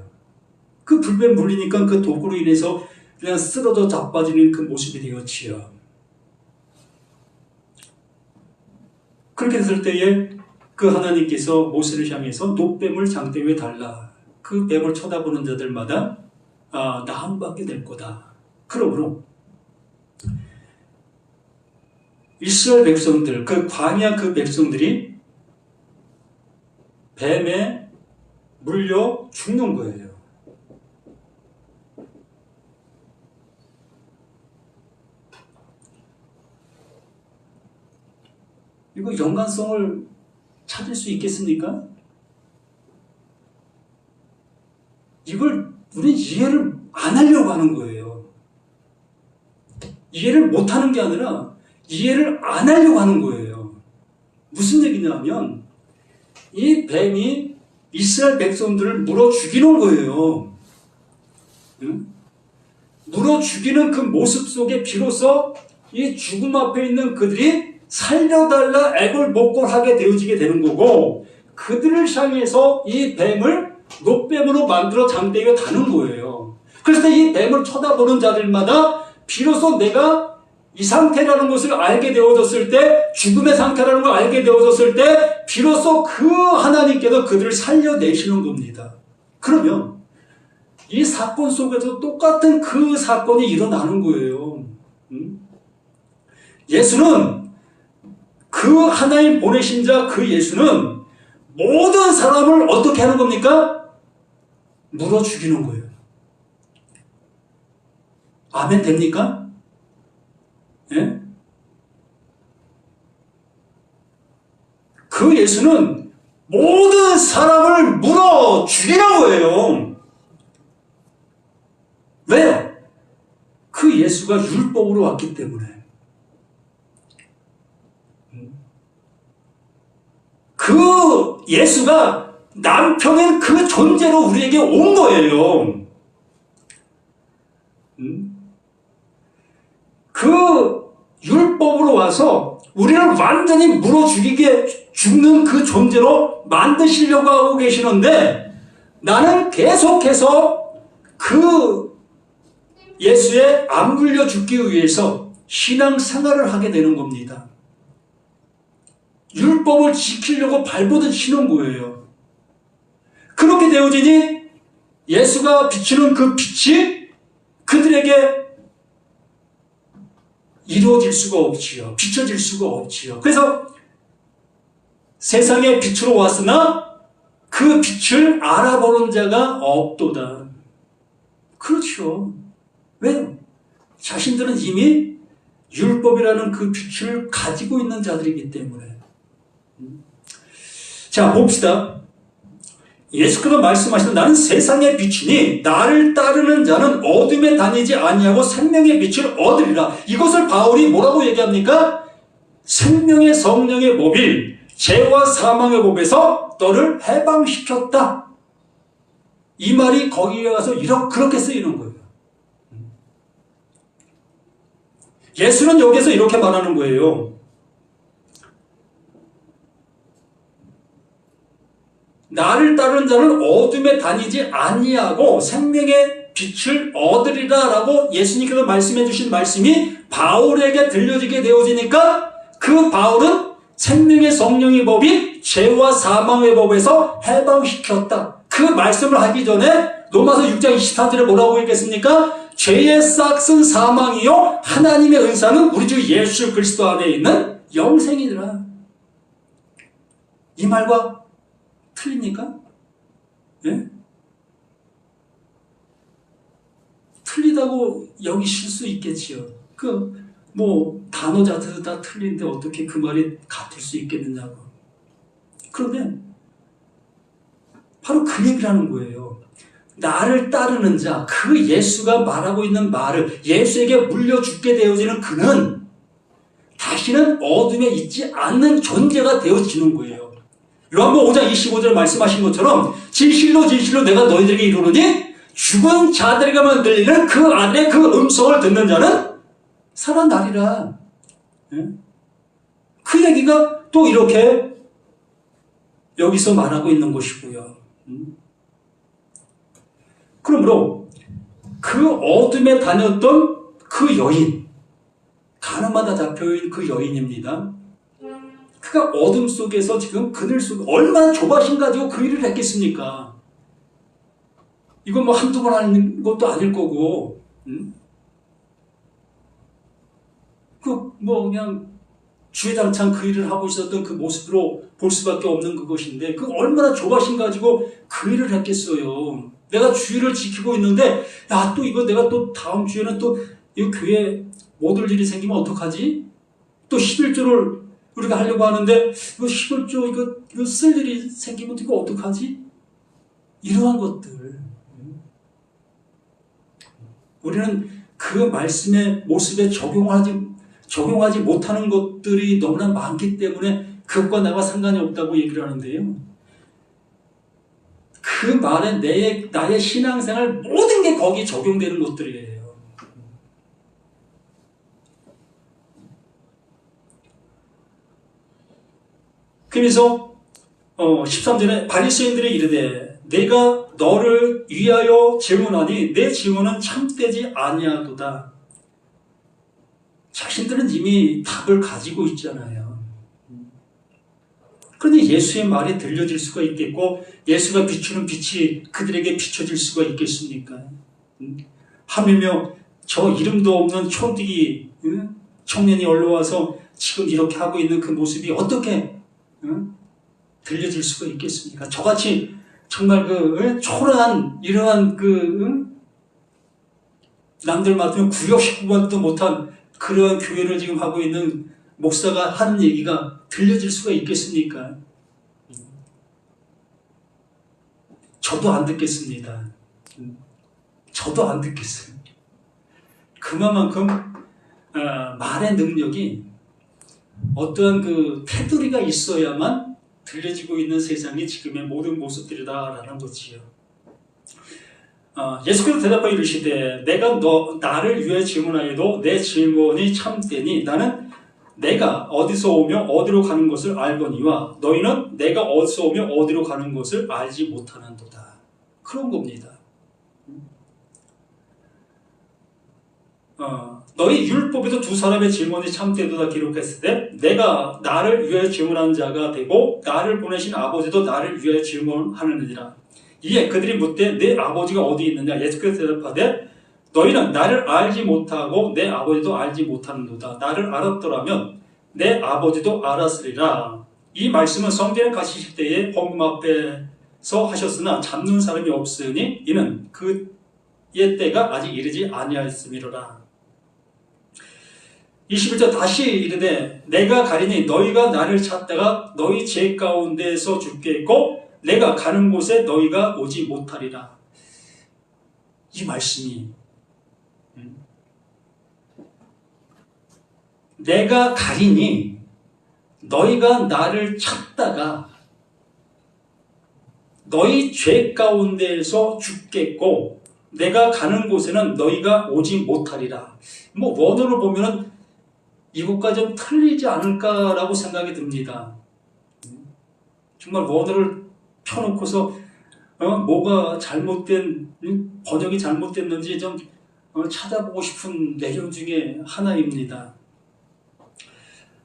그 불뱀 물리니까 그 독으로 인해서 그냥 쓰러져 자빠지는 그 모습이 되었지요. 그렇게 됐을 때에 그 하나님께서 모세를 향해서 노뱀을 장대 위에 달라. 그 뱀을 쳐다보는 자들마다 나음 받게 될 거다. 그러므로 이스라엘 백성들, 그 광야 그 백성들이 뱀에 물려 죽는 거예요. 이거 연관성을 찾을 수 있겠습니까? 이걸 우리는 이해를 안 하려고 하는 거예요. 이해를 못 하는 게 아니라 이해를 안 하려고 하는 거예요. 무슨 얘기냐면 이 뱀이 이스라엘 백성들을 물어 죽이는 거예요. 물어 죽이는 그 모습 속에 비로소 이 죽음 앞에 있는 그들이 살려달라 애걸복걸하게 되어지게 되는 거고, 그들을 향해서 이 뱀을 노뱀으로 만들어 장대 위에 다는 거예요. 그래서 이 뱀을 쳐다보는 자들마다 비로소 내가 이 상태라는 것을 알게 되어졌을 때, 죽음의 상태라는 걸 알게 되어졌을 때 비로소 그 하나님께서 그들을 살려내시는 겁니다. 그러면 이 사건 속에서 똑같은 그 사건이 일어나는 거예요. 예수는, 그 하나님 보내신 자 그 예수는 모든 사람을 어떻게 하는 겁니까? 물어 죽이는 거예요. 아멘 됩니까? 예? 그 예수는 모든 사람을 물어 죽이는 거예요. 왜요? 그 예수가 율법으로 왔기 때문에. 그 예수가 남편인 그 존재로 우리에게 온 거예요. 그 율법으로 와서 우리를 완전히 물어 죽는 그 존재로 만드시려고 하고 계시는데 나는 계속해서 그 예수에 안 물려 죽기 위해서 신앙생활을 하게 되는 겁니다. 율법을 지키려고 발버둥 치는 거예요. 그렇게 되어지니 예수가 비추는 그 빛이 그들에게 이루어질 수가 없지요. 비춰질 수가 없지요. 그래서 세상에 빛으로 왔으나 그 빛을 알아보는 자가 없도다. 그렇죠. 왜요? 자신들은 이미 율법이라는 그 빛을 가지고 있는 자들이기 때문에. 자, 봅시다. 예수께서 말씀하시는 나는 세상의 빛이니 나를 따르는 자는 어둠에 다니지 아니하고 생명의 빛을 얻으리라. 이것을 바울이 뭐라고 얘기합니까? 생명의 성령의 법일 죄와 사망의 법에서 너를 해방시켰다. 이 말이 거기에 가서 그렇게 쓰이는 거예요. 예수는 여기서 이렇게 말하는 거예요. 나를 따르는 자는 어둠에 다니지 아니하고 생명의 빛을 얻으리라 라고 예수님께서 말씀해 주신 말씀이 바울에게 들려지게 되어지니까 그 바울은 생명의 성령의 법이 죄와 사망의 법에서 해방시켰다. 그 말씀을 하기 전에 로마서 6장 24절에 뭐라고 얘기했습니까? 죄의 싹은 사망이요 하나님의 은사는 우리 주 예수 그리스도 안에 있는 영생이니라. 이 말과 틀립니까? 예? 틀리다고 여기실 수 있겠지요. 단어 자체도 다 틀린데 어떻게 그 말이 같을 수 있겠느냐고. 그런데 바로 그 얘기를 하는 거예요. 나를 따르는 자, 그 예수가 말하고 있는 말을 예수에게 물려 죽게 되어지는 그는 다시는 어둠에 있지 않는 존재가 되어지는 거예요. 요한복음 5장 25절 말씀하신 것처럼 진실로 진실로 내가 너희들에게 이르노니 죽은 자들에게만 들리는 그 아들의 그 음성을 듣는 자는 살아나리라. 그 얘기가 또 이렇게 여기서 말하고 있는 것이고요. 그러므로 그 어둠에 다녔던 그 여인, 가늠하다 잡혀있는 그 여인입니다. 그가 어둠 속에서 지금 그늘 속에 얼마나 조바심 가지고 그 일을 했겠습니까? 이건 한두 번 하는 것도 아닐 거고, 그냥 주의당찬 그 일을 하고 있었던 그 모습으로 볼 수밖에 없는 그것인데, 그 얼마나 조바심 가지고 그 일을 했겠어요. 내가 주의를 지키고 있는데, 또 이거 내가 또 다음 주에는 또 이 교회 못 올 일이 생기면 어떡하지? 또 11조를 우리가 하려고 하는데, 이거 11조 이거 쓸 일이 생기면 이거 어떡하지? 이러한 것들. 우리는 그 말씀의 모습에 적용하지 못하는 것들이 너무나 많기 때문에 그것과 나와 상관이 없다고 얘기를 하는데요. 그 말에 나의 신앙생활 모든 게 거기 적용되는 것들이에요. 그래서 13절에 바리새인들이 이르되 내가 너를 위하여 질문하니 내 질문은 참되지 아니하도다. 자신들은 이미 답을 가지고 있잖아요. 그런데 예수의 말이 들려질 수가 있겠고 예수가 비추는 빛이 그들에게 비춰질 수가 있겠습니까? 하물며 저 이름도 없는 촌뜨기 청년이 올라와서 지금 이렇게 하고 있는 그 모습이 어떻게 들려질 수가 있겠습니까? 저같이 정말 초라한 이러한 남들 맡으면 구역 식구만도 못한 그러한 교회를 지금 하고 있는 목사가 하는 얘기가 들려질 수가 있겠습니까? 저도 안 듣겠습니다. 저도 안 듣겠어요. 그만큼 말의 능력이 어떠한 그 테두리가 있어야만 들려지고 있는 세상이 지금의 모든 모습들이다라는 거지요. 예수께서 대답하여 이르시되 내가 나를 위해 질문하여도 내 질문이 참되니 나는 내가 어디서 오며 어디로 가는 것을 알거니와 너희는 내가 어디서 오며 어디로 가는 것을 알지 못하는도다. 그런 겁니다. 너희 율법에도 두 사람의 질문이 참되도다 기록했을 때 내가 나를 위하여 질문하는 자가 되고 나를 보내신 아버지도 나를 위하여 질문하느니라. 이에 그들이 묻되 내 아버지가 어디 있느냐? 예수께서 대답하되 너희는 나를 알지 못하고 내 아버지도 알지 못하는도다. 나를 알았더라면 내 아버지도 알았으리라. 이 말씀은 성전에 가시실 때에 헌금 앞에서 하셨으나 잡는 사람이 없으니 이는 그의 때가 아직 이르지 아니하였음이로라. 21절 다시 이르되 내가 가리니 너희가 나를 찾다가 너희 죄 가운데서 죽겠고 내가 가는 곳에 너희가 오지 못하리라. 이 말씀이 내가 가리니 너희가 나를 찾다가 너희 죄 가운데에서 죽겠고 내가 가는 곳에는 너희가 오지 못하리라. 원어로 보면은 이것과 좀 틀리지 않을까라고 생각이 듭니다. 정말 원어를 펴놓고서 뭐가 잘못된 번역이 잘못됐는지 좀 찾아보고 싶은 내용 중에 하나입니다.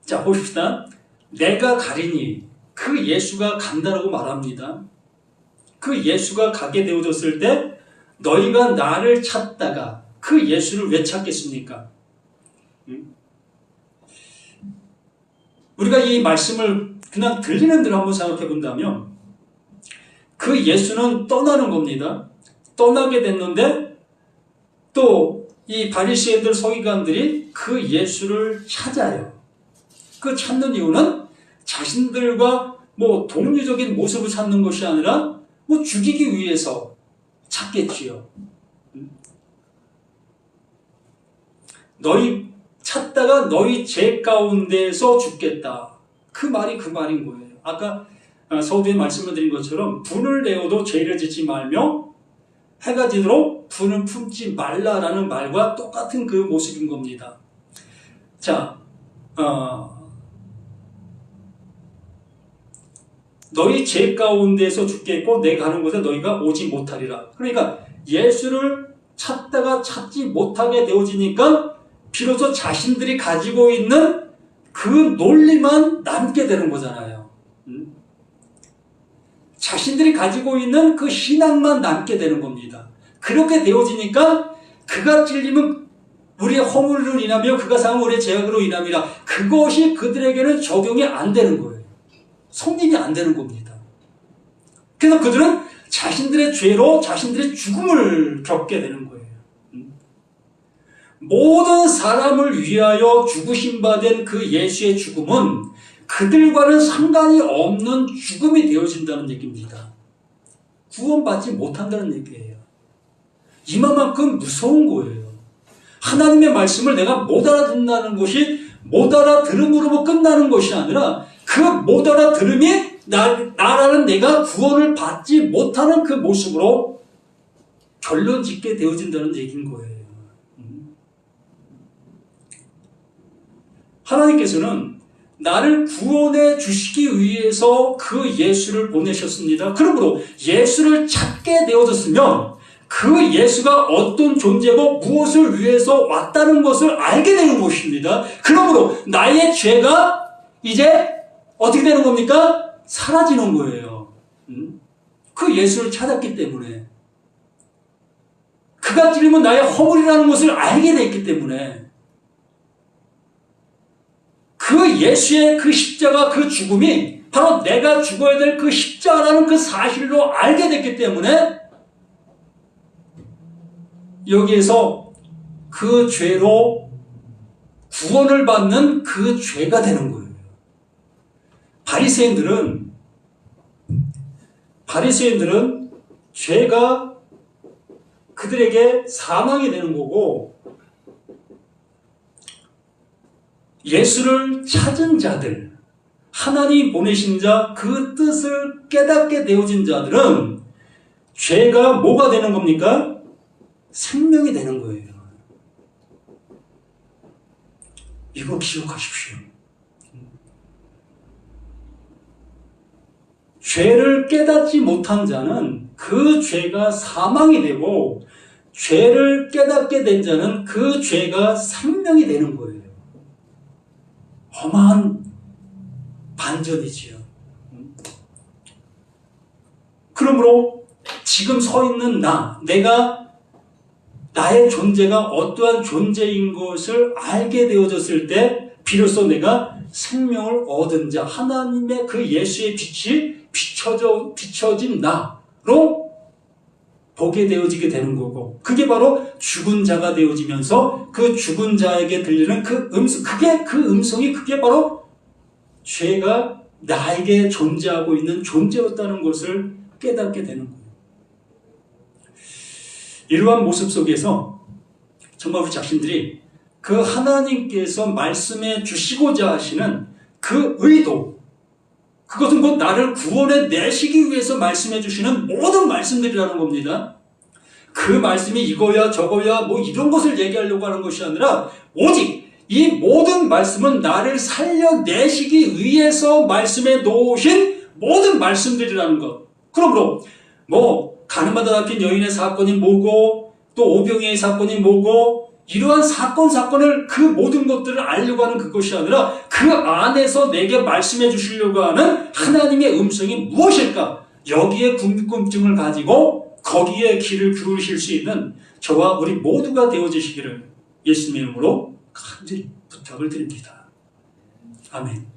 자, 보십시다. 내가 가리니 그 예수가 간다라고 말합니다. 그 예수가 가게 되어졌을 때 너희가 나를 찾다가 그 예수를 왜 찾겠습니까? 우리가 이 말씀을 그냥 들리는 대로 한번 생각해 본다면 그 예수는 떠나는 겁니다. 떠나게 됐는데 또 이 바리새인들 서기관들이 그 예수를 찾아요. 그 찾는 이유는 자신들과 동료적인 모습을 찾는 것이 아니라 죽이기 위해서 찾겠지요. 너희 찾다가 너희 죄 가운데서 죽겠다. 그 말이 그 말인 거예요. 아까 서두에 말씀을 드린 것처럼 분을 내어도 죄를 짓지 말며 해가 지도록 분을 품지 말라라는 말과 똑같은 그 모습인 겁니다. 자, 너희 죄 가운데서 죽겠고 내 가는 곳에 너희가 오지 못하리라. 그러니까 예수를 찾다가 찾지 못하게 되어지니까 비로소 자신들이 가지고 있는 그 논리만 남게 되는 거잖아요. 자신들이 가지고 있는 그 신앙만 남게 되는 겁니다. 그렇게 되어지니까 그가 찔리면 우리의 허물로 인하며 그가 상한 우리의 죄악으로 인함이라. 그것이 그들에게는 적용이 안 되는 거예요. 성립이 안 되는 겁니다. 그래서 그들은 자신들의 죄로 자신들의 죽음을 겪게 되는 거예요. 모든 사람을 위하여 죽으신 바 된 그 예수의 죽음은 그들과는 상관이 없는 죽음이 되어진다는 얘기입니다. 구원받지 못한다는 얘기예요. 이만큼 무서운 거예요. 하나님의 말씀을 내가 못 알아듣는다는 것이 못 알아들음으로 끝나는 것이 아니라 그 못 알아들음이 나라는 내가 구원을 받지 못하는 그 모습으로 결론 짓게 되어진다는 얘기인 거예요. 하나님께서는 나를 구원해 주시기 위해서 그 예수를 보내셨습니다. 그러므로 예수를 찾게 되어졌으면 그 예수가 어떤 존재고 무엇을 위해서 왔다는 것을 알게 되는 것입니다. 그러므로 나의 죄가 이제 어떻게 되는 겁니까? 사라지는 거예요. 그 예수를 찾았기 때문에. 그가 찔리면 나의 허물이라는 것을 알게 됐기 때문에. 그 예수의 그 십자가 그 죽음이 바로 내가 죽어야 될 그 십자가라는 그 사실로 알게 됐기 때문에 여기에서 그 죄로 구원을 받는 그 죄가 되는 거예요. 바리새인들은 죄가 그들에게 사망이 되는 거고 예수를 찾은 자들, 하나님 보내신 자, 그 뜻을 깨닫게 되어진 자들은 죄가 뭐가 되는 겁니까? 생명이 되는 거예요. 이거 기억하십시오. 죄를 깨닫지 못한 자는 그 죄가 사망이 되고 죄를 깨닫게 된 자는 그 죄가 생명이 되는 거예요. 험한 반전이지요. 그러므로 지금 서 있는 내가 나의 존재가 어떠한 존재인 것을 알게 되어졌을 때 비로소 내가 생명을 얻은 자, 하나님의 그 예수의 빛이 비춰진 나로 보게 되어지게 되는 거고, 그게 바로 죽은 자가 되어지면서 그 죽은 자에게 들리는 그 음성, 그 음성이 그게 바로 죄가 나에게 존재하고 있는 존재였다는 것을 깨닫게 되는 거예요. 이러한 모습 속에서 정말 우리 자신들이 그 하나님께서 말씀해 주시고자 하시는 그 의도, 그것은 곧 나를 구원해 내시기 위해서 말씀해 주시는 모든 말씀들이라는 겁니다. 그 말씀이 이거야 저거야 뭐 이런 것을 얘기하려고 하는 것이 아니라 오직 이 모든 말씀은 나를 살려내시기 위해서 말씀해 놓으신 모든 말씀들이라는 것. 그러므로 뭐 가늠하다 잡힌 여인의 사건이 뭐고 또 오병이의 사건이 뭐고 이러한 사건을 그 모든 것들을 알려고 하는 그것이 아니라 그 안에서 내게 말씀해 주시려고 하는 하나님의 음성이 무엇일까? 여기에 궁금증을 가지고 거기에 귀를 기울이실 수 있는 저와 우리 모두가 되어주시기를 예수님의 이름으로 간절히 부탁을 드립니다. 아멘.